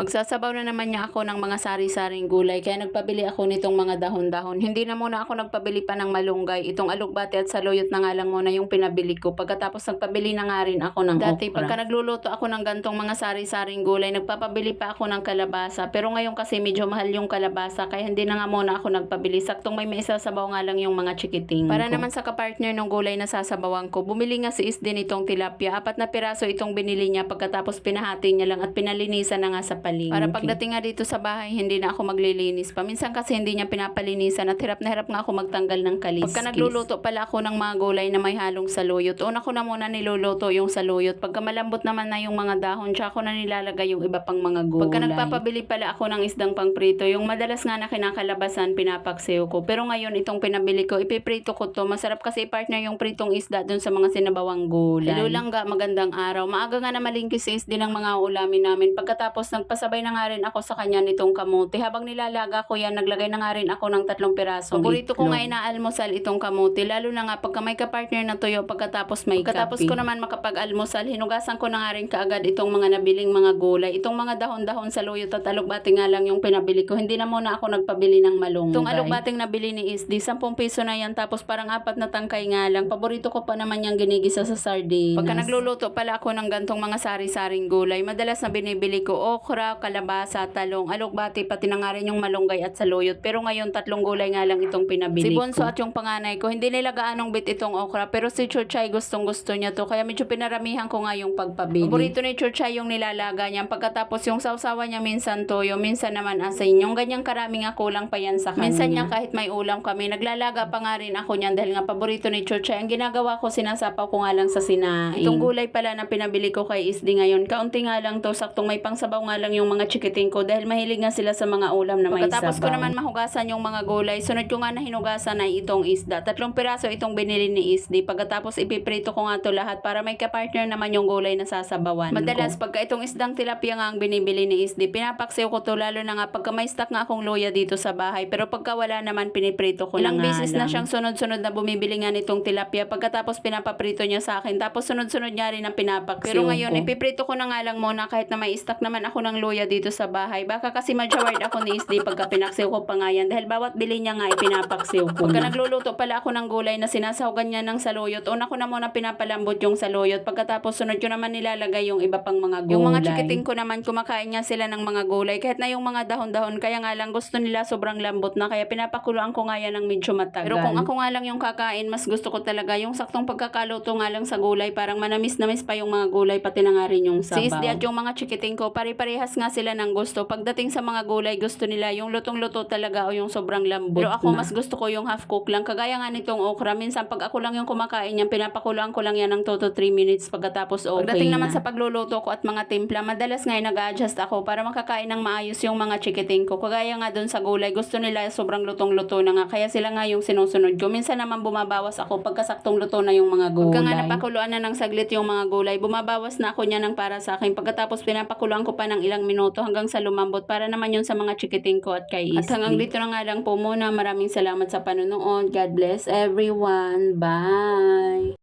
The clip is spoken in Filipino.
Magsasabaw na naman niya ako ng mga sari-saring gulay kaya nagpabili ako nitong mga dahon-dahon. Hindi na muna ako nagpabili pa ng malunggay. Itong alugbati at saluyot na nga lang muna yung pinabili ko. Pagkatapos nagpabili na nga rin ako ng Dati, okra. Pagka nagluluto ako ng gantong mga sari-saring gulay, nagpapabili pa ako ng kalabasa. Pero ngayon kasi medyo mahal yung kalabasa kaya hindi na nga muna ako nagpabili. Saktong may maisasabaw nga lang yung mga chikiting Para naman sa kapartner ng gulay na sasabawan ko, bumili nga si Isdin itong tilapia. 4 na piraso itong binili niya pagkatapos pinahati niya lang at pinalinisan na nga sa palengke. Para pagdating nga dito sa bahay, hindi na ako maglilinis pa. Minsan kasi hindi niya pinapalinisan at hirap na hirap nga ako magtanggal ng kaliskis. Pagka nagluluto pala ako ng mga gulay na may halong saluyot, una ko na muna niluluto yung saluyot. Pagka malambot naman na yung mga dahon, tsaka ko na nilalagay yung iba pang mga gulay. Pagka nagpapabili pala ako ng isdang pangprito, yung madalas nga na kinakalabasan, pinapaksiw ko. Pero ngayon, itong pinabili ko, ipiprito ko to. Masarap kasi partner yung pritong isda dun sa mga sinabawang gulay. Hello langga, magandang araw. Maaga nga na malingkis si Isdi ng mga ulamin namin. Pagkatapos nagpasabay na nga rin ako sa kanya nitong kamote. Habang nilalaga ko yan, naglagay na nga rin ako ng 3 pirasong Paborito ko nga inaalmusal itong kamote. Lalo na nga pagka may kapartner na tuyo pagkatapos may kape. Ko naman makapag-almusal, hinugasan ko na nga rin kaagad itong mga nabiling mga gulay. Itong mga dahon-dahon sa luyot at alugbati nga lang yung pinabili ko. Hindi na muna ako nagpabili ng malunggay. Itong alugbating nabili ni Isdi, 10 piso na yan tapos parang 4 na tangkay nga lang. Paborito ko pa naman yung ginigisa sa sardinas. Pagka nagluluto pala ako ng gantong mga sari-saring gulay, madalas na binibili ko okra, kalabasa, talong, alugbati, pati na nga rin yung malunggay at saluyot. Pero ngayon 3 gulay nga lang itong pinabili ko. Si Bonso at yung panganay ko, hindi nila gaanong bit itong okra, pero si Chuchay gustong gusto niya to, kaya medyo pinaramihan ko nga yung pagpabili. Paborito ni Chuchay yung nilalaga niya, pagkatapos yung sausawa niya minsan toyo, minsan naman asin. Yung ganyang karami nga kulang pa yan sa kanya. Minsan niya kahit may ulam kami, naglalaga pa nga rin ako niyan dahil nga paborito ni Chuchay. Ang ginagawa ko, sinasapaw ko nga lang sa sinaing. Itong gulay pala na pinabili ko kay Isdi ngayon, kaunti nga lang to, saktong may pangsabaw nga lang yung mga chikiting ko dahil mahilig nga sila sa mga ulam na may sabaw. Pagkatapos ko naman mahugasan yung mga gulay, sunod ko nga na hinugasan ay itong isda. 3 piraso itong binili ni Isdi. Pagkatapos ipiprito ko nga to lahat para may kapartner naman yung gulay na sasabawan. Madalas pagka itong isdang tilapia nga ang binibili ni Isdi, pinapaksiw ko to, lalo na nga pagka may stock nga akong luya dito sa bahay. Pero pagka wala naman, piniprito ko na nga. Ilang beses na siyang sunod-sunod na bumibili nga nitong tilapia, pagkatapos pinapaprito niya sa akin. Tapos sunod-sunod niya rin ang pinapaksiw. Pero ngayon, ipiprito ko na nga lang muna kahit na may stock naman ako ng luya dito sa bahay. Baka kasi ma-jaward ako ni Isdi pagka pinaksiw ko pa nga yan. Dahil bawat bili niya nga ipinapaksiw ko. Pagka nagluluto pala ako ng gulay na sinasahugan niya ng saluyot, una ko na muna pinapalambot yung saluyot. Pagkatapos sunod ko naman nilalagay yung iba pang mga gulay. Yung mga chikiting ko naman, kumakain niya sila ng mga gulay. Kahit na yung mga dahon-dahon, kaya nga lang gusto nila sobrang lambot na. Kaya pinapakuluan ko nga yan ng medyo matagal. Pero kung ako nga lang yung kakain, mas gusto ko talaga yung saktong pagkakaluto nga lang sa gulay. Parang manamis-namis pa yung mga gulay, pati na nga rin yung sabaw. Si Isdi at yung mga chikiting ko, pare-parehas nga sila ng gusto. Pagdating sa mga gulay, gusto nila yung lutong-luto talaga o yung sobrang lambot. Pero ako, mas gusto ko yung half cook lang. Kagaya nga nitong okra, minsan pag ako lang yung kumakain yan, pinapakuluan ko lang yan ng 2 to 3 minutes pagkatapos okay. Pagdating naman sa pagluluto ko at mga timpla, madalas nga nag-adjust ako para makakain ng maayos yung mga chikiting ko. Kagaya nga dun sa gulay, gusto nila sobrang lutong-luto na nga. Kaya sila nga yung sinusunod ko. Minsan naman bumabawas ako pagkasaktong luto na yung mga gulay. Pagka nga napakuluan na ng saglit yung mga gulay, bumabawas na ako niya ng para sa akin. Pagkatapos pinapakuluan ko pa ng ilang minuto hanggang sa lumambot para naman yun sa mga chikiting ko at kay Isdi. At hanggang dito na nga lang po muna. Maraming salamat sa panonood. God bless everyone. Bye!